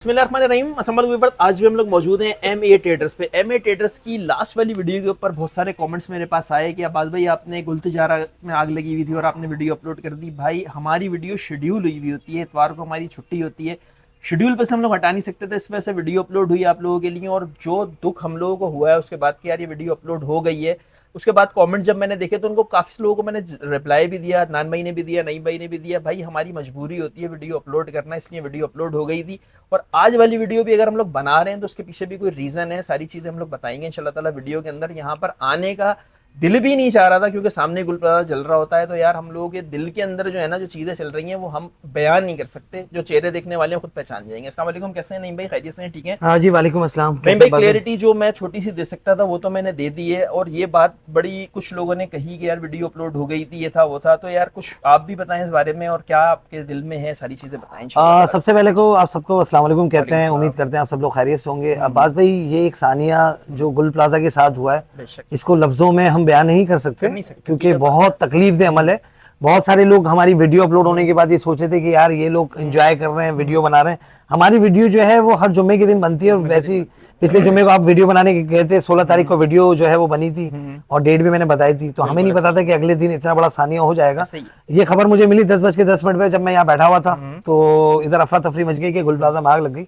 बिस्मिल्लाहिर्रहमानिर्रहीम। अस्सलाम वालेकुम। आज भी हम लोग मौजूद हैं MA ट्रेडर्स पे। MA ट्रेडर्स की लास्ट वाली वीडियो के ऊपर बहुत सारे कमेंट्स मेरे पास आए कि अब्बास भाई आपने गुल तिजारा में आग लगी हुई थी और आपने वीडियो अपलोड कर दी। भाई हमारी वीडियो शेड्यूल हुई हुई होती है, इतवार को हमारी छुट्टी होती है, शेड्यूल पे से हम लोग हटा नहीं सकते थे, इस वजह से वीडियो अपलोड हुई आप लोगों के लिए। और जो दुख हम लोगों को हुआ है उसके बाद कि यार ये वीडियो अपलोड हो गई है, उसके बाद कमेंट जब मैंने देखे तो उनको काफ़ी लोगों को मैंने रिप्लाई भी दिया, नान भाई ने भी दिया, नईम भाई ने भी दिया। भाई हमारी मजबूरी होती है वीडियो अपलोड करना, इसलिए वीडियो अपलोड हो गई थी। और आज वाली वीडियो भी अगर हम लोग बना रहे हैं तो उसके पीछे भी कोई रीज़न है, सारी चीज़ें हम लोग बताएंगे इंशाल्लाह ताला वीडियो के अंदर। यहाँ पर आने का दिल भी नहीं चाह रहा था क्योंकि सामने गुल प्लाजा जल रहा होता है, तो यार हम लोगों के दिल के अंदर जो है ना, जो चीज़ें चल रही हैं वो हम बयान नहीं कर सकते, जो चेहरे देखने वाले हैं खुद पहचान जाएंगे। अस्सलाम वालेकुम, कैसे हैं नईम भाई? खैरियत से हैं? ठीक है? हाँ जी, वालेकुम अस्सलाम। नहीं भाई, क्लियरिटी जो मैं छोटी सी दे सकता था वो तो मैंने दे दी है। और ये बात बड़ी कुछ लोगों ने कही कि यार वीडियो अपलोड हो गई थी, ये था वो था, तो यार कुछ आप भी बताएं इस बारे में और क्या आपके दिल में है, सारी चीजें बताएं इंशाल्लाह। सबसे पहले को आप सबको अस्सलाम वालेकुम कहते हैं। उम्मीद करते हैं आप सब लोग खैरियत से होंगे। अब्बास भाई, ये एक सानिया जो गुल प्लाजा के साथ हुआ है, इसको लफ्जों में हम बयान नहीं कर सकते क्योंकि बहुत तकलीफ दे अमल है। बहुत सारे लोग हमारी वीडियो अपलोड होने के बाद ये सोचे थे कि यार ये लोग एंजॉय कर रहे हैं, वीडियो बना रहे हैं। हमारी वीडियो जो है वो हर जुम्मे के दिन बनती है और वैसी पिछले जुम्मे को आप वीडियो बनाने के गए थे, 16 तारीख को वीडियो जो है वो बनी थी और डेट भी मैंने बताई थी। तो हमें नहीं पता था कि अगले दिन इतना बड़ा सानिया हो जाएगा। ये खबर मुझे मिली 10:10 पे, जब मैं यहाँ बैठा हुआ था तो इधर अफरा तफरी मच गई कि गुल प्लाजा में आग लग गई।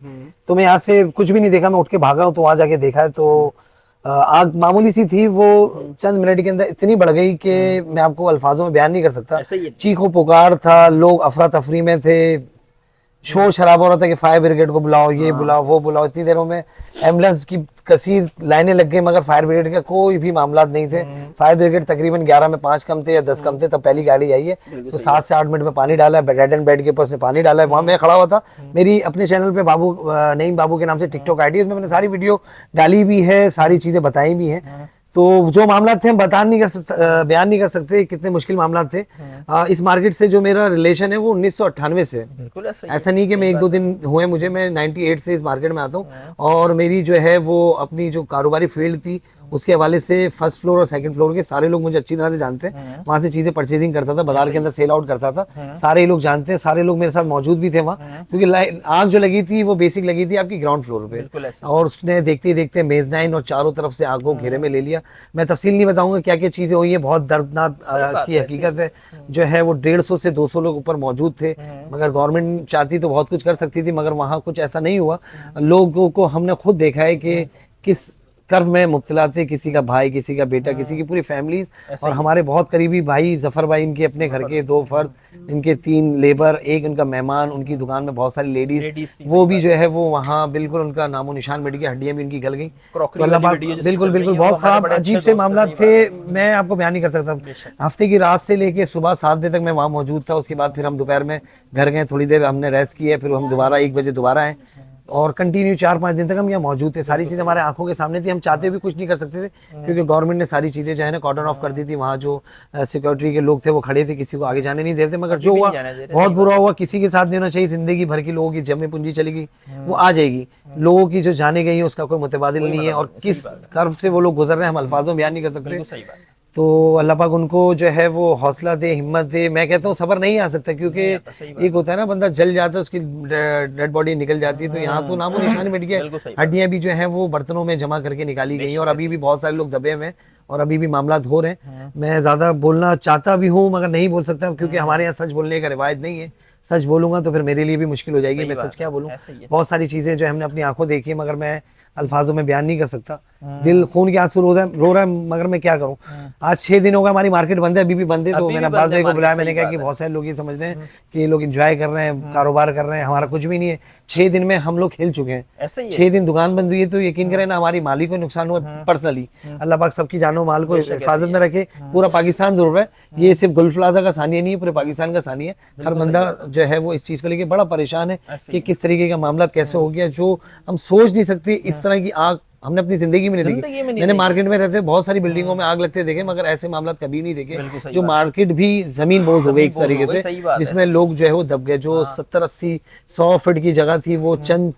तो मैं यहाँ से कुछ भी नहीं देखा, मैं उठ के भागा हूँ। तो वहाँ जाके देखा है तो आग मामूली सी थी, वो चंद मिनट के अंदर इतनी बढ़ गई कि मैं आपको अल्फाजों में बयान नहीं कर सकता। चीखों पुकार था, लोग अफरा तफरी में थे, शोर शराबा हो रहा था कि फायर ब्रिगेड को बुलाओ, ये बुलाओ, वो बुलाओ। इतनी देरों में एम्बुलेंस की कसीर लाइनें लग गई, मगर फायर ब्रिगेड का कोई भी मामला नहीं थे। फायर ब्रिगेड तकरीबन 11 में 5 कम थे या 10 कम थे, तब पहली गाड़ी आई है। तो 7 से 8 मिनट में पानी डाला है, डेड एंड बेड के ऊपर से पानी डाला है। वहाँ मैं खड़ा हुआ था, मेरी अपने चैनल पे बाबू नईम बाबू के नाम से टिकटॉक आईडी है, उसमें मैंने सारी वीडियो डाली भी है, सारी चीज़ें बताई भी हैं। तो जो मामला थे हम बयान नहीं कर सकते कितने मुश्किल मामला थे। इस मार्केट से जो मेरा रिलेशन है वो 1998 से, ऐसा नहीं कि मैं 1-2 दिन हुए मुझे, मैं 98 से इस मार्केट में आता हूँ। और मेरी जो है वो अपनी जो कारोबारी फील्ड थी उसके हवाले से फर्स्ट फ्लोर और सेकंड फ्लोर के सारे लोग मुझे अच्छी तरह से जानते हैं। वहाँ से चीज़ें परचेजिंग करता था, बाजार के अंदर सेल आउट करता था, सारे लोग जानते हैं, सारे लोग मेरे साथ मौजूद भी थे वहाँ। क्योंकि आग जो लगी थी वो बेसिक लगी थी आपकी ग्राउंड फ्लोर पे, और उसने देखते ही देखते मेजनाइन और चारों तरफ से आग को घेरे में ले लिया। मैं तफसील नहीं बताऊंगा क्या क्या चीज़ें हुई है, बहुत दर्दनाक इसकी हकीकत है। जो है वो 150 से 200 लोग ऊपर मौजूद थे, मगर गवर्नमेंट चाहती तो बहुत कुछ कर सकती थी, मगर वहाँ कुछ ऐसा नहीं हुआ। लोगों को हमने खुद देखा है कि किस कर्व में मुब्तला थे, किसी का भाई, किसी का बेटा, किसी की पूरी फैमिली। और हमारे बहुत करीबी भाई जफर भाई, इनके अपने घर के 2 फर्द, इनके 3 लेबर, एक इनका मेहमान, उनकी दुकान में बहुत सारी लेडीज, वो भी जो है वो वहाँ बिल्कुल उनका नामो निशान मिट गया, हड्डियाँ भी इनकी गल गई। तो अल्लाह पाक, बिल्कुल बहुत खराब अजीब से मामला थे, मैं आपको बयान नहीं कर सकता। हफ्ते की रात से लेके सुबह 7 बजे तक मैं वहाँ मौजूद था। उसके बाद फिर हम दोपहर में घर गए, थोड़ी देर हमने रेस्ट किया, फिर हम दोबारा 1 बजे दोबारा आए और कंटिन्यू 4-5 दिन तक हम यहाँ मौजूद थे। सारी चीज़ हमारे आंखों के सामने थी, हम चाहते भी कुछ नहीं कर सकते थे क्योंकि गवर्नमेंट ने सारी चीज़ें जो है ना कॉर्डन ऑफ कर दी थी। वहाँ जो सिक्योरिटी के लोग थे वो खड़े थे, किसी को आगे जाने नहीं दे रहे थे। मगर जो हुआ बहुत बुरा हुआ, किसी के साथ नहीं होना चाहिए। जिंदगी भर की लोगों की जमे पूंजी चली गई, वो आ जाएगी। लोगों की जो जाने गई है उसका कोई मुतबादिल नहीं है, और किस कर्व से वो लोग गुजर रहे हैं हम अल्फाजों में बयान नहीं कर सकते। तो अल्लाह पाक उनको जो है वो हौसला दे, हिम्मत दे। मैं कहता हूँ सब्र नहीं आ सकता क्योंकि एक होता है ना, बंदा जल जाता है, उसकी डेड बॉडी निकल जाती है। तो यहाँ तो नामो निशान मिट गया, हड्डियाँ भी जो हैं वो बर्तनों में जमा करके निकाली गई हैं और अभी भी बहुत सारे लोग दबे हुए हैं और अभी भी मामला हो रहे हैं। मैं ज़्यादा बोलना चाहता भी हूँ मगर नहीं बोल सकता क्योंकि हमारे यहाँ सच बोलने का रिवायत नहीं है। सच बोलूँगा तो फिर मेरे लिए भी मुश्किल हो जाएगी, मैं सच क्या बोलूँ। बहुत सारी चीज़ें जो हमने अपनी आंखों देखी है मगर मैं अल्फाजों में बयान नहीं कर सकता। दिल खून के आंसू रो रहा है मगर मैं क्या करूं। आज 6 दिन होगा हमारी मार्केट बंद है, अभी भी बंद है। तो मैंने अब्बास भाई को बुलाया, मैंने कहा कि बहुत सारे लोग ये समझ रहे हैं कि ये लोग एंजॉय कर रहे हैं, कारोबार कर रहे हैं, हमारा कुछ भी नहीं है। 6 दिन में हम लोग हिल चुके हैं। 6 दिन दुकान बंद हुई है तो यकीन करें ना, हमारी माली को नुकसान हुआ पर्सनली। अल्लाह पाक सबकी जानो माल को हिफाजत में रखे। पूरा पाकिस्तान जरूर है, ये सिर्फ गुल प्लाजा का सानिया नहीं है, पूरे पाकिस्तान का सानिया है। हर बंदा जो है वो इस चीज़ को लेकर बड़ा परेशान है कि किस तरीके का मामला कैसे हो गया, जो हम सोच नहीं सकते। इस तरह की आग हमने अपनी जिंदगी में नहीं देखी। मैंने मार्केट में रहते बहुत सारी बिल्डिंगों में आग लगते देखे मगर ऐसे मामला कभी नहीं देखे। जो मार्केट भी जमीन बोझ हो गई एक तरीके से, जिसमें लोग जो है वो दब गए। जो 70-80-100 फीट की जगह थी वो चंद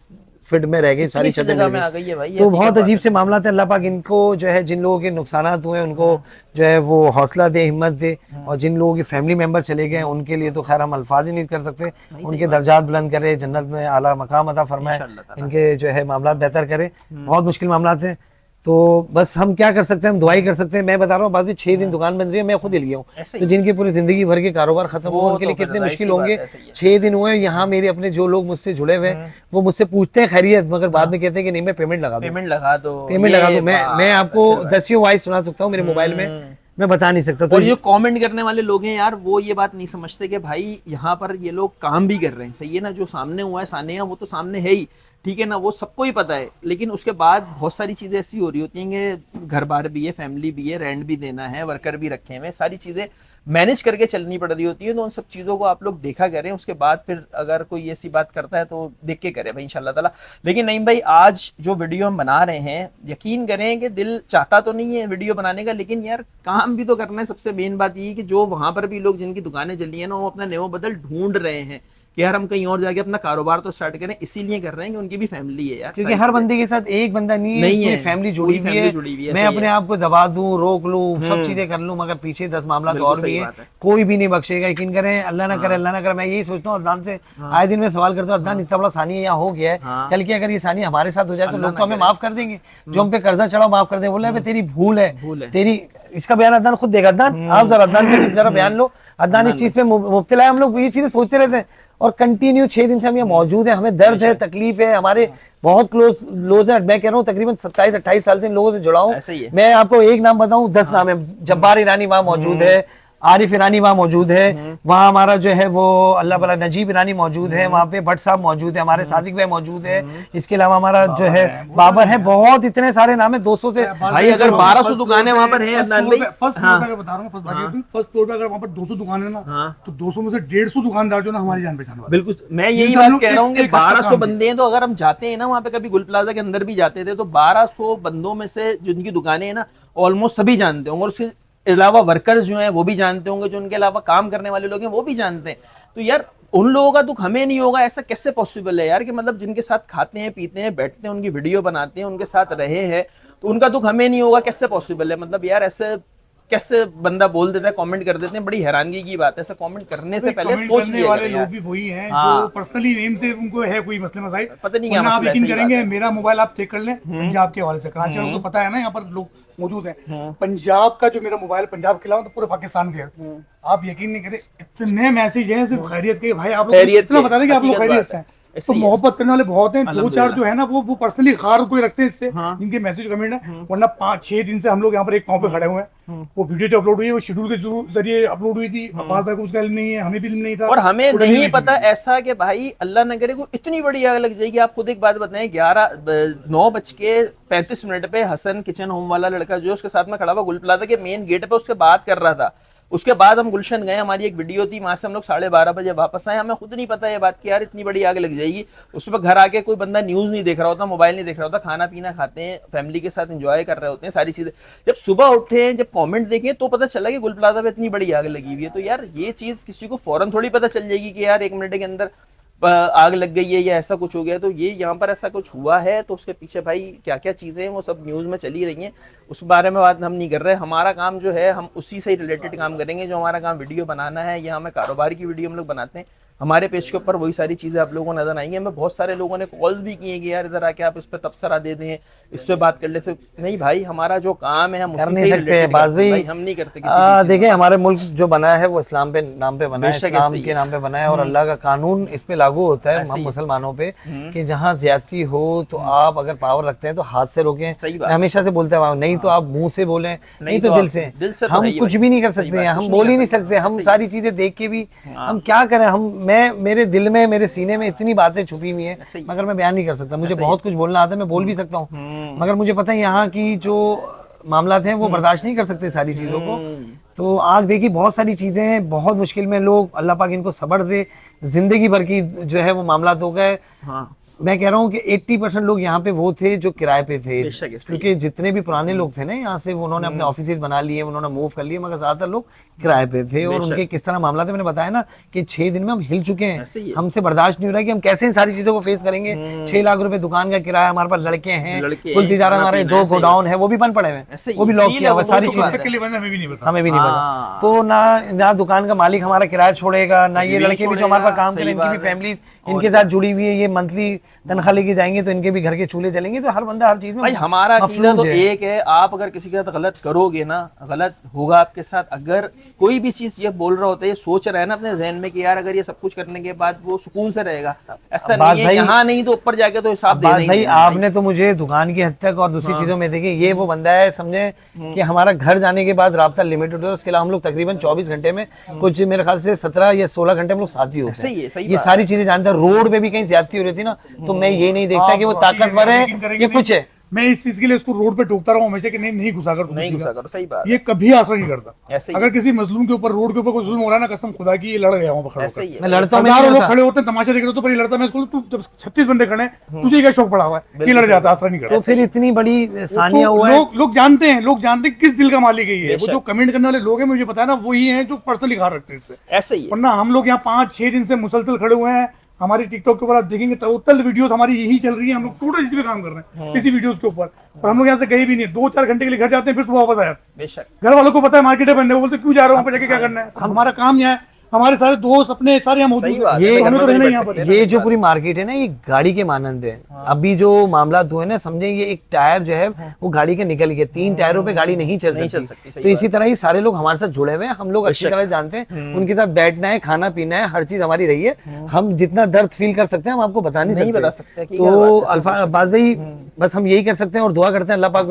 फिट में रह गई, सारी इतनी छतें जगह मिल में गई। आ गई है भाई ये तो हकीकत बहुत बात अजीब है। से मामला थे। अल्लाह पाक इनको जो है जिन लोगों के नुकसानात हुए उनको जो है वो हौसला दे, हिम्मत दे, और जिन लोगों के फैमिली मेंबर चले गए उनके लिए तो खैर हम अल्फाज ही नहीं कर सकते। उनके दर्जात बुलंद करे, जन्नत में आला मकाम अता फरमाए, इंशाअल्लाह ताला। इनके जो है मामलात बेहतर करे। बहुत मुश्किल मामलात हैं, तो बस हम क्या कर सकते हैं, हम दुआई कर सकते हैं। मैं बता रहा हूँ बाद में 6 दिन दुकान बंद रही है, मैं खुद हिल गया हूँ। ऐसे तो ही जिनकी पूरी जिंदगी भर के कारोबार खत्म वो हुए उनके तो लिए फिर कितने जाहिर मुश्किल सी बात होंगे। है, सही है। 6 दिन हुए यहाँ, मेरे अपने जो लोग मुझसे जुड़े हुए हैं वो मुझसे पूछते हैं खैरियत, मगर बाद में कहते हैं कि नहीं मैं पेमेंट लगा दूँ, पेमेंट लगा दो, पेमेंट लगा ये दूँ। मैं बात आपको असल बात। 10 वॉइस सुना सकता हूँ मेरे मोबाइल में, मैं बता नहीं सकता। तो और जो कमेंट करने वाले लोग हैं यार, वो ये बात नहीं समझते कि भाई यहाँ पर ये लोग काम भी कर रहे हैं, सही है ना, जो सामने हुआ है सानिया वो तो सामने है ही, ठीक है ना, वो सबको ही पता है, लेकिन उसके बाद बहुत सारी चीजें ऐसी हो रही होती हैं कि घर बार भी है, फैमिली भी है, रेंट भी देना है, वर्कर भी रखे हुए हैं, सारी चीजें मैनेज करके चलनी पड़ रही होती है। तो उन सब चीज़ों को आप लोग देखा करें, उसके बाद फिर अगर कोई ऐसी बात करता है तो देख के करें भाई इंशाल्लाह ताला। लेकिन नहीं भाई, आज जो वीडियो हम बना रहे हैं, यकीन करें कि दिल चाहता तो नहीं है वीडियो बनाने का, लेकिन यार काम भी तो करना है। सबसे मेन बात ये है कि जो वहां पर भी लोग जिनकी दुकानें चली है ना, वो अपना नेमो बदल ढूंढ रहे हैं कि यार हम कहीं और जाके अपना कारोबार तो स्टार्ट करें, इसीलिए कर रहे हैं कि उनकी भी फैमिली है यार, क्योंकि हर बंदे के साथ एक बंदा नहीं है, नहीं पूरी है, फैमिली पूरी जुड़ी हुई फैमिली है। जुड़ी हुई है, मैं सही अपने है। आप को दबा दूं, रोक लूं, सब चीजें कर लूं, मगर पीछे 10 मामला तो बिल्कुल और भी सही है। बात है। कोई भी नहीं बख्शेगा, यकीन करें, अल्लाह ना करे, अल्लाह ना करे। मैं यही सोचता हूँ अदनान से, आए दिन मैं सवाल करता हूँ, अदनान इतना बड़ा सानिया यहाँ हो गया है, हाँ। कल की अगर ये सानिया हमारे साथ हो जाए तो अल्लाह लोग ना तो हमें करे। माफ कर देंगे, जो हम पे कर्जा चढ़ाओ माफ कर देंगे। बोल रहे हैं तेरी भूल भूल है, है। तेरी, इसका बयान अदनान खुद देगा। अदनान आप जरा अदनान का जरा बयान लो। अदनान इस चीज पे मुब्तला है, हम लोग ये चीजें सोचते रहते हैं और कंटिन्यू 6 दिन से हम यहाँ मौजूद हैं। हमें दर्द है, तकलीफ है, हमारे बहुत क्लोज लोग हैं। मैं कह रहा हूँ तकरीबन 27-28 साल से इन लोगों से जुड़ा हूँ। ऐसा ही है। मैं आपको एक नाम बताऊं, 10 नाम है। जब्बार ईरानी वहां मौजूद है, आरिफ ईरानी वहाँ मौजूद है, वहाँ हमारा जो है वो अल्लाह भला नजीब ईरानी मौजूद है, वहाँ पे भट्ट साहब मौजूद है, हमारे सादिक भाई मौजूद है, इसके अलावा हमारा जो है बाबर है, बहुत इतने सारे नाम है, 200 से भाई अगर 1200 दुकानें वहां पर हैं अदनान भाई, फर्स्ट फ्लोर पे बता रहा हूँ, फर्स्ट फ्लोर पे अगर वहाँ पर 200 दुकान है ना, तो 200 में से 150 दुकानदार जो ना हमारी जान पहचान वाले। बिल्कुल मैं यही जिनसे बात हम लोग कह रहा हूँ कि एक हद तक 1200 काम बंदे हैं, तो अगर हम जाते हैं ना वहाँ पे, कभी गुल प्लाजा के अंदर भी जाते थे, तो 1200 बंदों में से जिनकी दुकानें हैं ना, ऑलमोस्ट सभी जानते होंगे, और उसके अलावा वर्कर्स जो हैं वो भी जानते होंगे, जो उनके अलावा काम करने वाले लोग हैं वो भी जानते हैं। तो यार उन लोगों का दुख हमें नहीं होगा, ऐसा कैसे पॉसिबल है यार, कि मतलब जिनके साथ खाते हैं, पीते हैं, बैठते हैं, उनकी वीडियो बनाते हैं, उनके साथ रहे हैं, तो उनका दुख हमें नहीं होगा, कैसे पॉसिबल है? मतलब यार ऐसे कैसे बंदा बोल देता है, कमेंट कर देते हैं, बड़ी हैरानगी की बात है। ऐसा कमेंट करने से पहले कमेंट सोच करने लिया वाले करें लोग यार। भी वही हैं हाँ। जो पर्सनली नेम से उनको है कोई मसले मसाइल, पता नहीं क्या वरना आप मसला है, यकीन सही बात करेंगे, है। मेरा मोबाइल आप चेक कर लें पंजाब के हवाले से, कराची वालों को पता है ना यहाँ पर लोग मौजूद हैं, पंजाब का जो मेरा मोबाइल, पंजाब के अलावा तो पूरे पाकिस्तान के है। आप यकीन नहीं करें, इतने मैसेज हैं सिर्फ खैरियत के, भाई आप लोग खैरियत इतना के, बता रहे कि आप लोग हकीकत खैरियत बात से है। हैं। ऐसे तो ही है। मोहब्बत करने वाले बहुत हैं, 2-4 जो है ना वो पर्सनली खार कोई रखते हैं इससे, हाँ। जिनके मैसेज कमेंट है, वरना 5-6 दिन से हम लोग यहाँ पर एक पाँव पे खड़े हुए हैं। वो वीडियो जो अपलोड हुई है वो शेड्यूल के जरिए अपलोड हुई थी, अब्बास भाई को उसका इल्म नहीं है, हमें भी इल्म नहीं था, और हमें थोड़ा नहीं नहीं पता थी। ऐसा कि भाई अल्लाह न करे को इतनी बड़ी आग लग जाएगी। आप खुद एक बात बताएं, 9:35 पे हसन किचन होम वाला लड़का जो उसके साथ में खड़ा हुआ गुल प्लाजा के मेन गेट पे उसके बात कर रहा था। उसके बाद हम गुलशन गए, हमारी एक वीडियो थी, वहां से हम लोग 12:30 बजे वापस आए। हमें खुद नहीं पता ये बात कि यार इतनी बड़ी आग लग जाएगी। उस पर घर आके कोई बंदा न्यूज नहीं देख रहा होता, मोबाइल नहीं देख रहा होता, खाना पीना खाते हैं, फैमिली के साथ एंजॉय कर रहे होते हैं, सारी चीजें। जब सुबह उठे हैं, जब कमेंट देखें, तो पता चला कि गुल प्लाजा पे इतनी बड़ी आग लगी हुई है। तो यार ये चीज किसी को फौरन थोड़ी पता चल जाएगी कि यार 1 मिनट के अंदर आग लग गई है या ऐसा कुछ हो गया। तो ये यहाँ पर ऐसा कुछ हुआ है, तो उसके पीछे भाई क्या क्या चीजें हैं वो सब न्यूज में चली रही हैं, उस बारे में बात हम नहीं कर रहे। हमारा काम जो है हम उसी से रिलेटेड काम करेंगे, जो हमारा काम वीडियो बनाना है या हमें कारोबार की वीडियो हम लोग बनाते हैं, हमारे पेज के ऊपर वही सारी चीजें आप लोगों को नजर आएंगी। हमें बहुत सारे लोगों ने कॉल्स भी किए कि यार इधर आके आप इस पर तबसरा दे दें, इस पे बात कर लेते। नहीं भाई, हमारा जो काम है हम कर उसी नहीं से सकते रिलेटेड बाज भाई, हम नहीं करते किसी भी चीज़ देखिए हमारे मुल्क जो बना है वो इस्लाम पे नाम पे बना है, बेशक इस्लाम ऐसे ही के है। नाम पे बना है, और अल्लाह का कानून इस पे लागू होता है ऐसे हम ही है। मुसलमानों पे, कि जहाँ ज्यादती हो तो आप अगर पावर रखते हैं तो हाथ से रोकें। सही बात। मैं हमेशा से बोलता हूँ, नहीं तो आप मुंह से बोलें, नहीं तो तो दिल आप- से। दिल से तो हम है ही कुछ भाई। भी नहीं कर सही सकते बात, हैं, कुछ हम नहीं बोल कर ही नहीं सकते। सकते, हम ऐसे ही सारी चीजें देख के भी हम क्या करें। हम मेरे दिल में, मेरे सीने में इतनी बातें छुपी हुई हैं, ऐसे ही। मगर मैं बयान नहीं कर सकता। मुझे बहुत कुछ बोलना आता है, मैं बोल भी सकता हूँ, मगर मुझे पता है यहाँ की जो मामलात हैं वो बर्दाश्त नहीं कर सकते सारी चीज़ों को। तो आग देखी, बहुत सारी चीज़ें हैं, बहुत मुश्किल में लोग, अल्लाह पाक इनको सब्र दे। जिंदगी भर की जो है वो मामलात हो गए। हाँ मैं कह रहा हूँ कि 80% लोग यहाँ पे वो थे जो किराए पे थे, बेशक है, सही क्योंकि जितने भी पुराने लोग थे ना यहाँ से, वो उन्होंने अपने ऑफिस बना लिए, उन्होंने मूव कर लिए, मगर ज्यादातर लोग किराए पे थे। और उनके किस तरह मामला थे मैंने बताया ना कि 6 दिन में हम हिल चुके ऐसे ही हैं, है। हमसे बर्दाश्त नहीं हो रहा है कि हम कैसे इन सारी चीजों को फेस करेंगे। 6 लाख रुपए दुकान का किराया, हमारे पास लड़के हैं, कुल तिजारा, हमारे 2 गोडाउन है वो भी बंद पड़े हुए ऐसे हैं, ही वो भी है। लॉक सील किया है हुआ, वो, सारी तो चीजें बात के लिए बंद हमें भी नहीं पता। हमें भी नहीं पता। हाँ। तो ना दुकान का मालिक हमारा किराया छोड़ेगा, ना ये नहीं लड़के भी जो हमारे पास काम छोड़ेगा, करें, इनकी भी सही बात है। फैमिली इनके साथ जुड़ी हुई है, ये मंथली तनख्वाह लेके जाएंगे तो इनके भी घर के चूल्हे जलेंगे। तो हर बंदा हर चीज में भाई हमारा अकीदा मफलूज तो है। एक है, आप अगर किसी के साथ गलत करोगे ना, गलत होगा आपके साथ। अगर कोई भी चीज ये बोल रहा होता है, ये सोच रहा है ना अपने जहन में कि यार अगर ये सब कुछ करने के बाद वो सुकून से रहेगा, ऐसा अब्बास नहीं है। भाई- यहाँ नहीं तो ऊपर जाके तो हिसाब देना अब्बास ही भाई देना आपने तो मुझे दुकान की हद तक और दूसरी चीजों में देखिए, ये वो बंदा है समझे कि हमारा घर जाने के बाद राब्ता लिमिटेड होता है, उसके अलावा हम लोग तकरीबन 24 घंटे में कुछ मेरे ख्याल से 17 या 16 घंटे हम लोग साथ ही होते सही है, हैं। सही ये बात सारी चीजें जानते हैं। रोड पे भी कहीं ज्यादती हो रही थी ना, तो मैं ये नहीं देखता कि वो ताकतवर है या कुछ है। मैं इस चीज के लिए उसको रोड पे टोकता रहा हूं हमेशा कि नहीं घुसा कर, नहीं घुसा करो, सही बात ये कभी आसरा नहीं करता। ऐसे ही अगर किसी मजलूम के ऊपर रोड के ऊपर कोई जुल्म हो रहा है ना, कसम खुदा की ये लड़ गया वहां पर खड़ा ऐसे ही होकर। है। मैं लड़ता हूँ, मैं हजारों नहीं लोग लड़ता। खड़े होते हैं तमाशा देख रहे हो तो पर ये लड़ता, मैं इसको तू जब 36 बंदे खड़े हैं तुझे क्या शौक पड़ा हुआ है, ये लड़ जाता, आसरा नहीं करता। तो फिर इतनी बड़ी सानिया तो हुआ है। लोग जानते हैं किस दिल का मालिक है ये। वो जो कमेंट करने वाले लोग हैं मुझे पता है ना, वही हैं जो पर्सनली खा रखते हैं इससे। ऐसे ही है। वरना हम लोग यहाँ 5-6 दिन से मुसलसल खड़े हुए हैं। हमारी टिकटॉक के ऊपर आप देखेंगे टोटल वीडियोस हमारी यही चल रही है, हम लोग टोटल इसी पे काम कर रहे हैं, इसी वीडियोस के ऊपर। और हम लोग यहाँ से गए भी नहीं, 2-4 घंटे के लिए घर जाते हैं, फिर सुबह वापस आ जाते हैं। बेशक घर वालों को पता है मार्केट है बंद है, वो बोलते क्यों जा रहे हो वहाँ पे, जाके क्या करना है। हमारा काम यहाँ है, हमारे सारे दोस्त अपने सारे यहाँ मौजूद सही बात हैं। है। ये हमें तो घर में रहना तो ही यहाँ नहीं पर। ये जो पूरी मार्केट है ना, ये गाड़ी के मानंद है। अभी जो मामला हुए ना, समझे ये एक टायर जो है वो गाड़ी के निकल गया, 3 टायरों पे गाड़ी नहीं चल सकती, सकती। सही तो इसी तरह ही सारे लोग हमारे साथ जुड़े हुए हैं, हम लोग अच्छी तरह जानते हैं उनके साथ बैठना है, खाना पीना है, हर चीज हमारी रही है। हम जितना दर्द फील कर सकते हैं हम आपको बता नहीं बता सकते सकते। हैं कि क्या तो बात है, अल्फा अब्बास भाई बस हम यही कर सकते हैं और दुआ करते हैं अल्लाह पाक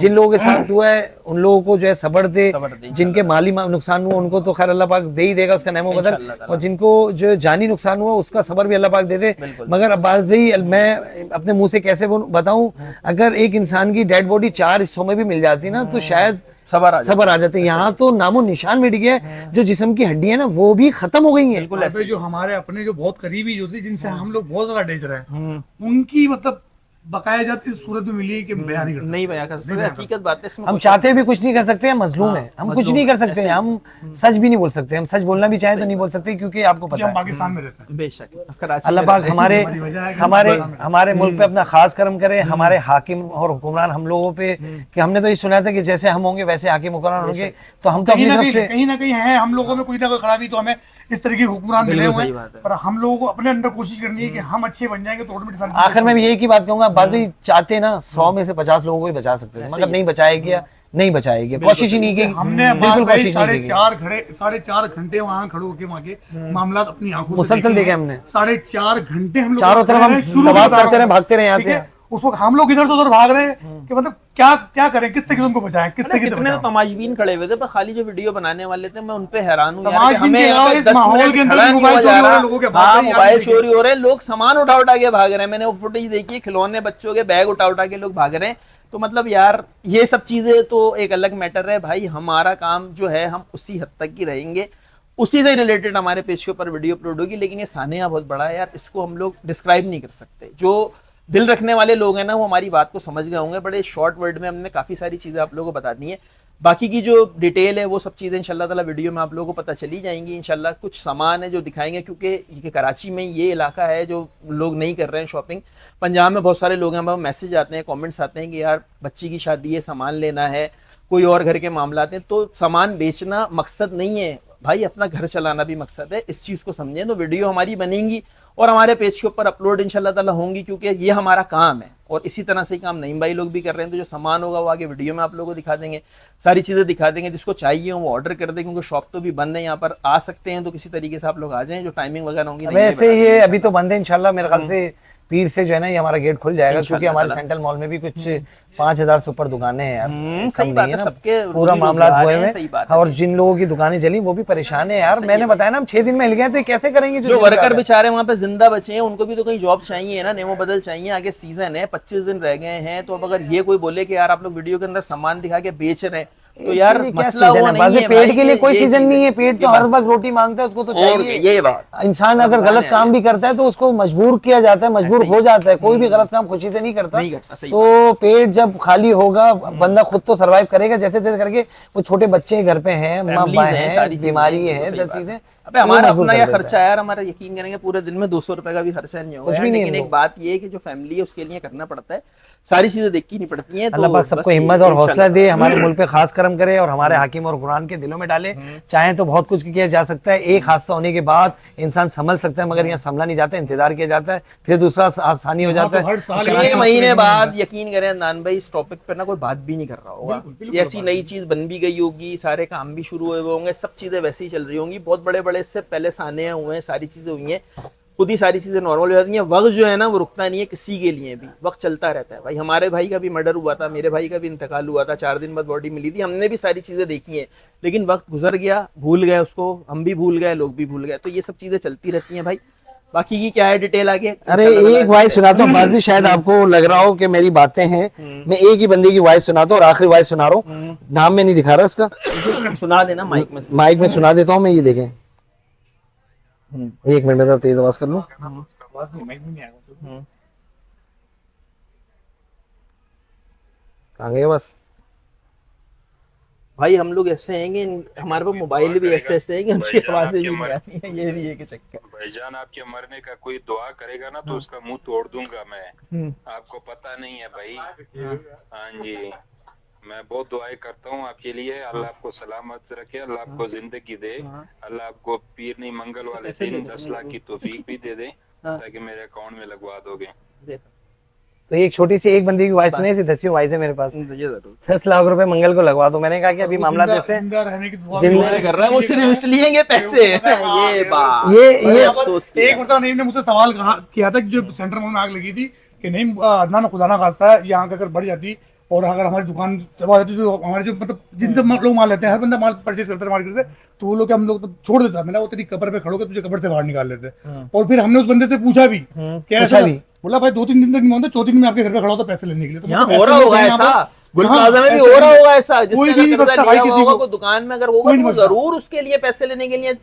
जिन लोगों के साथ हुआ है उन लोगों को जो है सब्र दे, जिनके माली नुकसान हुआ उनको तो खैर अल्लाह पाक दे ही देगा, उसका नेमो बदल, और जिनको जो जानी नुकसान हुआ उसका सब्र भी अल्लाह पाक दे दे। मगर अब्बास भाई मैं अपने मुंह से कैसे बताऊं, अगर एक इंसान की डेड बॉडी 4 हिस्सों में भी मिल जाती ना तो शायद सबर आ जाते। यहाँ तो नामो निशान मिट गया, जो जिस्म की हड्डियां ना वो भी खत्म हो गई हैं। वहाँ पे जो हमारे अपने जो बहुत करीबी जो थे, जिनसे हम लोग बहुत ज्यादा डेंजर हैं, उनकी मतलब बकाया जात इस सूरत में मिली कि बयान नहीं कर सकते। नहीं बयां कर सकते, हकीकत बात है इसमें। हम चाहते भी कुछ नहीं कर सकते, हम मजलूम हैं, हम कुछ नहीं कर सकते, हम सच भी नहीं बोल सकते, हम सच बोलना भी चाहें तो नहीं बोल सकते, क्योंकि आपको कि पता हम है पाकिस्तान में रहते हैं। बेशक कराची अल्लाह में पाक रहते हैं। हमारे वजह है कि हमारे हमारे मुल्क पे अपना खास करम करे, हमारे हाकिम और हुक्मरान हम लोगों पे, कि हमने तो ये सुना था कि जैसे हम होंगे वैसे हाकिम हुक्मरान होंगे, तो हम तो अपनी तरफ से कहीं ना कहीं है हम लोगों में कोई ना कोई खराबी, तो हमें इस तरह के हुक्मरान मिले हुए सही हैं। बात है। पर हम लोगों को अपने अंदर कोशिश करनी है कि हम अच्छे बन जाएंगे तो ऑटोमेटिक सारी आखिर में भी यही की बात कहूंगा, बात भी चाहते ना 100 में से 50 लोगों को ही बचा सकते थे, मगर नहीं बचाया गया, नहीं बचाया गया, कोशिश ही नहीं की, हमने बिल्कुल कोशिश नहीं की। 4.5 घंटे वहाँ खड़े होके वहाँ के मामला अपनी आंखों से मुसलसल देखे हैं। हमने। 4.5 घंटे हम लोग चारों तरफ हम शुरू तबाह से बता करते रहा रहे, हूँ। भागते रहे यहाँ ठीक से। है? उस वक्त हम लोग इधर से उधर भाग रहे हैं कि मतलब क्या करें, किस तरीके से उनको बचाएं, किस तरीके से कितने तो बचाएं। तमाशबीन खड़े हुए थे, पर खाली जो वीडियो बनाने वाले थे मैं उन पे हैरान हूँ यार, कि तमाशबीन हमें के यहाँ अलावा पे इस 10 माहौल मिनट के अंदर खड़ा नहीं मोबाइल हुआ चोरी जा हो रहे रहा। हैं, लोगों के भाग हाँ, रहे हैं, मोबाइल आगे चोरी हो रहे हैं, लोग सामान उठा उठा के भाग रहे हैं। मैंने वो फुटेज देखी है, खिलौने बच्चों के बैग उठा उठा के लोग भाग रहे हैं। तो मतलब यार ये सब चीजें तो एक अलग मैटर है भाई। हमारा काम जो है हम उसी हद तक ही रहेंगे, उसी से रिलेटेड हमारे पेज के ऊपर वीडियो अपलोड होगी। लेकिन ये सानिया बहुत बड़ा है यार, इसको हम लोग डिस्क्राइब नहीं कर सकते। जो दिल रखने वाले लोग हैं ना, वो हमारी बात को समझ गए होंगे। बड़े शॉर्ट वर्ड में हमने काफी सारी चीजें आप लोगों को बता दी हैं। बाकी की जो डिटेल है वो सब चीज़ें इंशाल्लाह ताला वीडियो में आप लोगों को पता चली जाएंगी। इंशाल्लाह कुछ सामान है जो दिखाएंगे, क्योंकि ये कराची में ये इलाका है जो लोग नहीं कर रहे हैं शॉपिंग। पंजाब में बहुत सारे लोग हैं, हमें मैसेज आते हैं, कमेंट्स आते हैं कि यार बच्ची की शादी है, सामान लेना है, कोई और घर के मामला आते हैं। तो सामान बेचना मकसद नहीं है भाई, अपना घर चलाना भी मकसद है। इस चीज़ को समझें। तो वीडियो हमारी बनेंगी और हमारे पेज के ऊपर अपलोड इंशाल्लाह ताला होंगी, क्योंकि ये हमारा काम है। और इसी तरह से ही काम नईम भाई लोग भी कर रहे हैं। तो जो सामान होगा वो आगे वीडियो में आप लोगों को दिखा देंगे, सारी चीज़ें दिखा देंगे। जिसको चाहिए वो ऑर्डर कर दें, क्योंकि शॉप तो भी बंद है। यहाँ पर आ सकते हैं तो किसी तरीके से आप लोग आ जाएं। जो टाइमिंग वगैरह होंगी वैसे ये अभी तो बंद है, इंशाल्लाह मेरे ख्याल से पीर से जो है ना ये हमारा गेट खुल जाएगा, क्योंकि हमारे सेंट्रल मॉल में भी कुछ 5000 से ऊपर दुकानें हैं यार, सही बात है, सबके पूरा मामला हुए हैं, सही बात है। और जिन लोगों की दुकानें चली वो भी परेशान है यार। मैंने बताया ना हम 6 दिन में हिल गए, तो ये कैसे करेंगे? जो वर्कर बेचारे वहाँ पे जिंदा बचे हैं उनको भी तो कहीं जॉब चाहिए ना, नेमो बदल चाहिए। आगे सीजन है, 25 दिन रह गए हैं। तो अब अगर ये कोई बोले कि यार आप लोग वीडियो के अंदर सामान दिखा के बेच रहे हैं, तो यार ये क्या मसला सीजन वो है? नहीं बाज़ है में पेट भाई, के लिए कोई ये सीजन चीज़ नहीं है, है, पेट तो ये हर बात। वक्त रोटी मांगता है, उसको तो और चाहिए। ये बात इंसान अगर रमजान गलत है काम अभी। भी करता है तो उसको मजबूर किया जाता है, मजबूर ऐसे ही। हो जाता है, कोई भी गलत काम खुशी से नहीं करता। नहीं करता, सही तो पेट जब खाली होगा बंदा खुद तो सरवाइव करेगा जैसे तैसे करके। वो छोटे बच्चे घर पे हैं, माँ फैमिलीज बाप हैं, हैं, सारी चीजें हैं, बीमारी बिल्कुल है, सही 10 बात है। चीजें, अबे तो वो हमारा मजबूर अपना कर क्या देता खर्चा है। है यार, हमारा यकीन करेंगे पूरे दिन में 200 रुपए का भी खर्चा नहीं होगा कुछ यार, भी नहीं है लेकिन हम एक लोग। बात ये है कि जो फैमिली है उसके लिए करना पड़ता है, सारी चीजें देखनी नहीं पड़ती हैं, अल्लाह तो पाक सबको बस हिम्मत ये और हौसला दे, हमारे इंशाल्लाह। मुल्क पे खास करम करे और हमारे हाकिम और कुरान के दिलों में डाले। चाहे तो बहुत कुछ किया जा सकता है, एक हादसा होने के बाद इंसान संभल सकता है, मगर यहाँ संभला नहीं जाता, इंतजार किया जाता है, फिर दूसरा आसानी हो यहाँ जाता तो हर साल है। 6 महीने बाद यकीन करें नान भाई इस टॉपिक पे ना कोई बात भी नहीं कर रहा होगा। बिल्कुल, बिल्कुल ये ऐसी बात नई चीज बन भी गई होगी, सारे काम भी शुरू हुए होंगे, सब चीजें वैसे ही चल रही होंगी, बहुत बड़े बड़े इससे पहले साने हुए हैं, सारी चीजें हुई हैं, खुद ही सारी चीजें नॉर्मल हो जाती हैं। वक्त जो है ना वो रुकता नहीं है किसी के लिए भी, वक्त चलता रहता है भाई। हमारे भाई का भी मर्डर हुआ था, मेरे भाई का भी इंतकाल हुआ था, 4 दिन बाद बॉडी मिली थी, हमने भी सारी चीजें देखी हैं, लेकिन वक्त गुजर गया, भूल गए उसको, हम भी भूल गए, लोग भी भूल गए, तो ये सब चीजें चलती रहती हैं भाई। बाकी की क्या है डिटेल आगे अरे इंशाल्लाह एक वॉइस सुनाता हूँ, बाद भी शायद आपको लग रहा हो कि मेरी बातें हैं, मैं एक ही बंदे की वॉइस सुनाता हूँ और आखिरी वॉइस सुना रहा हूँ, नाम में नहीं दिखा रहा उसका, सुना देना माइक में से। माइक में सुना देता हूँ मैं, ये देखें। एक मिनट में तो तेज आवाज कर लूँ। आवाज नहीं, माइक में नहीं आएगा। कहाँ गए बस। भाई हम लोग ऐसे हैं कि हमारे पास मोबाइल भी ऐसे ऐसे हैं कि उनकी भाईजान आवाजें भी आपके नहीं आती हैं, ये भी एक चक्कर। भाईजान आपके मरने का कोई दुआ करेगा ना तो उसका मुंह तोड़ दूंगा मैं, आपको पता नहीं है भाई। हाँ जी, मैं बहुत दुआएं करता हूँ आपके लिए, अल्लाह आपको सलामत रखे, अल्लाह आपको जिंदगी दे, अल्लाह आपको पीर नहीं मंगल वाले दिन 10 लाख की तौफीक भी दे दे ताकि मेरे अकाउंट में लगवा दोगे। तो एक छोटी सी एक बंदी की वॉइस सुनी, ऐसी 10 वॉइस है मेरे पास। ये जरूर 10 लाख रुपए मंगल को लगवा दो। मैंने कहा कि अभी मामला ऐसे जिंदा रहने की दुआ जिंदा भी कर रहा है वो, सिर्फ इसलिए ये पैसे ये बात ये अफसोस किया। एक मतलब नहीं ने मुझसे सवाल किया था कि जो सेंटर में आग लगी थी कि नहीं अदनान खुदा ना खास्ता है यहाँ अगर बढ़ जाती और अगर हमारी दुकान तबाह हो जाती तो हमारे जो मतलब जिनसे लोग माल लेते हैं, हर बंदा माल परचेज करता है मार्केट से, तो वो लोग हम लोग तो छोड़ देता, मैंने वो तेरी कब्र पे खड़ो के तुझे कब्र से बाहर निकाल लेते। और फिर हमने उस बंदे से पूछा भी क्या ऐसा भी, बोला भाई 2-3 दिन तक नहीं होता, 4 दिन में आपके घर पे खड़ा होता पैसे लेने के लिए। तो यहाँ मतलब हो रहा ऐसे होगा लोग हैं यहाँ ऐसा, पर। गुल हाँ, प्लाजा में भी ऐसे हो रहा लोग- होगा ऐसा, जिसने कोई अगर नहीं कर्जा बचता लिया भाई हुआ किसी होगा को। कोई दुकान में अगर होगा कोई तो नहीं वो बचता। जरूर उसके लिए पैसे लेने के लिए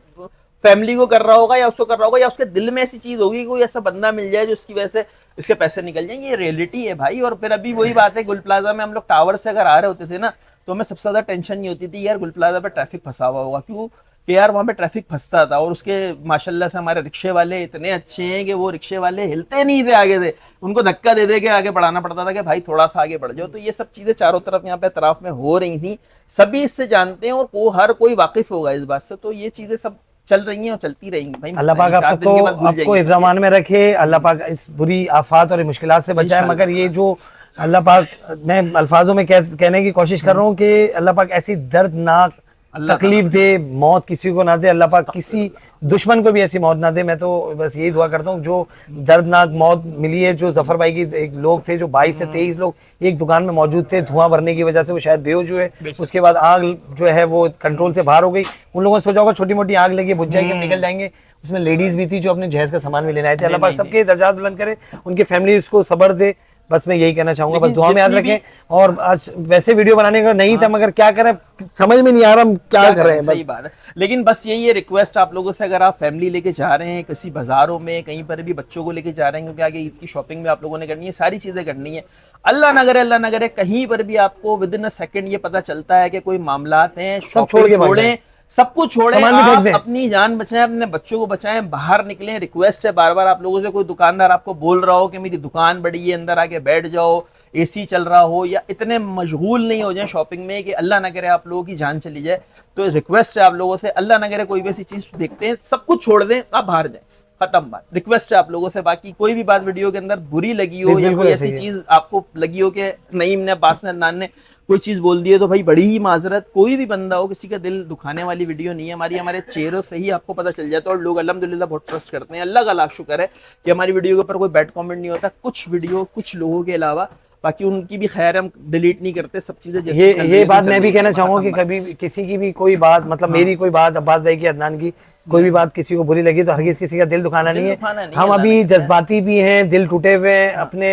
फैमिली को कर रहा होगा, या उसको कर रहा होगा, या उसके दिल में ऐसी चीज होगी, कोई ऐसा बंदा मिल जाए जो उसकी वजह से इसके पैसे निकल जाए। ये रियलिटी है भाई। और फिर अभी वही बात है, गुल प्लाजा में हम लोग टावर से अगर आ रहे होते थे ना, तो हमें सबसे ज्यादा टेंशन नहीं होती थी यार गुल प्लाजा पे ट्रैफिक फंसा हुआ होगा, क्यों कि यार वहां पे ट्रैफिक फंसता था। और उसके माशाल्लाह से हमारे रिक्शे वाले इतने अच्छे हैं कि वो रिक्शे वाले हिलते नहीं थे आगे से, उनको धक्का दे दे के आगे बढ़ाना पड़ता था कि भाई थोड़ा सा आगे बढ़ जाओ। तो ये सब चीजें चारों तरफ यहाँ पे अतराफ में हो रही थी, सभी इससे जानते हैं और हर कोई वाकिफ होगा इस बात से। तो ये चीजें सब चल रही हैं और चलती रहेंगी भाई। अल्लाह पाक आप सबको आपको इस ज़मान में रखे, अल्लाह पाक इस बुरी आफात और मुश्किलात से बचाए। मगर ये जो अल्लाह पाक, मैं अल्फाजों में कहने की कोशिश कर रहा हूँ कि अल्लाह पाक ऐसी दर्दनाक तकलीफ दे, मौत किसी को ना दे, अल्लाह पाक किसी दुश्मन को भी ऐसी मौत ना दे। मैं तो बस यही दुआ करता हूँ, जो दर्दनाक मौत मिली है, जो जफर भाई की एक लोग थे जो 22 से 23 लोग एक दुकान में मौजूद थे, धुआं भरने की वजह से वो शायद बेहोश हुए, उसके बाद आग जो है वो कंट्रोल से बाहर हो गई। उन लोगों ने सोचा होगा छोटी मोटी आग लगी, बुझ जाएगी, हम निकल जाएंगे। उसमें लेडीज भी थी जो अपने जहेज का सामान भी लेने आए थे। अल्लाह पाक सबके दर्जात बुलंद करे, उनकी फैमिली उसको सब्र दे। बस मैं यही कहना चाहूंगा, बस दुआ में याद रखें। और आज वैसे वीडियो बनाने का नहीं था, मगर क्या करें, समझ में नहीं आ रहा हम क्या कर रहे हैं। सही बात है, लेकिन बस यही है रिक्वेस्ट आप लोगों से, अगर आप फैमिली लेके जा रहे हैं किसी बाजारों में, कहीं पर भी बच्चों को लेके जा रहे हैं, क्योंकि आगे ईद की शॉपिंग भी आप लोगों ने करनी है, सारी चीजें करनी है। अल्लाह न करे कहीं पर भी आपको विद इन अ सेकंड ये पता चलता है कि कोई मामलात हैं, सब छोड़ के छोड़ें, सब कुछ छोड़ें, सामान भी फेंक आप दें। अपनी जान बचाएं, अपने बच्चों को बचाएं, बाहर निकलें। रिक्वेस्ट है बार बार आप लोगों से, कोई दुकानदार आपको बोल रहा हो कि मेरी दुकान बड़ी है, अंदर आके बैठ जाओ, एसी चल रहा हो, या इतने मशगूल नहीं हो जाए शॉपिंग में कि अल्लाह ना करे आप लोगों की जान चली जाए। तो रिक्वेस्ट है आप लोगों से, अल्लाह ना करे कोई भी ऐसी चीज देखते हैं, सब कुछ छोड़ दें, आप बाहर जाएं, खत्म बात। रिक्वेस्ट है आप लोगों से। बाकी कोई भी बात वीडियो के अंदर बुरी लगी हो या कोई ऐसी चीज आपको लगी हो कि नईम ने, अब्बास ने, अदनान ने कोई चीज बोल दी है, तो भाई बड़ी ही माजरत। कोई भी बंदा हो, किसी का दिल दुखाने वाली वीडियो नहीं है हमारी, हमारे चेहरों से ही आपको पता चल जाता है। और लोग अल्हम्दुलिल्लाह बहुत ट्रस्ट करते हैं, अल्लाह का लाख शुक्र है कि हमारी वीडियो के ऊपर कोई बैड कमेंट नहीं होता। कुछ वीडियो कुछ लोगों के अलावा बाकी उनकी भी खैर हम डिलीट नहीं करते, सब चीजें जैसे चल रही ये है, बात चल मैं रही भी है, कहना खत्म चाहूंगा कि बात। कभी किसी की भी कोई बात मतलब मेरी कोई बात अब्बास भाई की, अदनान की कोई भी बात किसी को बुरी लगी तो हरगिज किसी का दिल दुखाना नहीं दुखाना है। नहीं, हम अल्लाह अभी ने कहता है। जज्बाती भी हैं, दिल टूटे हुए हैं, अपने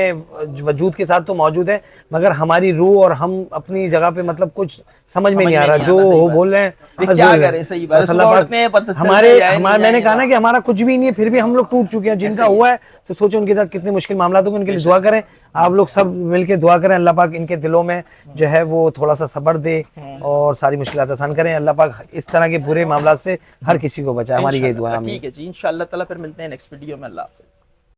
वजूद के साथ तो मौजूद है, मगर हमारी रूह और हम अपनी जगह पे मतलब कुछ समझ में नहीं आ रहा, जो सही वो बात। बोल रहे हैं वे बस क्या बोल रहे करें, हैं। सही बात है, बस सुबह अल्लाह उठते हैं, पता पाक चलता है जाए नहीं मैंने जाए, कहा ना कि हमारा कुछ भी नहीं है, फिर भी हम लोग टूट चुके हैं। जिनका हुआ है तो सोचो उनके साथ कितने मुश्किल मामला होंगे, उनके लिए दुआ करें। आप लोग सब मिलके दुआ करें, अल्लाह पाक इनके दिलों में जो है वो थोड़ा सा सब्र दे और सारी मुश्किलात आसान करें। अल्लाह पाक इस तरह के बुरे मामला से हर किसी को बचाए, हमारी यही दुआ है। इंशाल्लाह। ठीक है जी, इंशाल्लाह ताला फिर मिलते हैं नेक्स्ट वीडियो में। अल्लाह हाफ़िज़।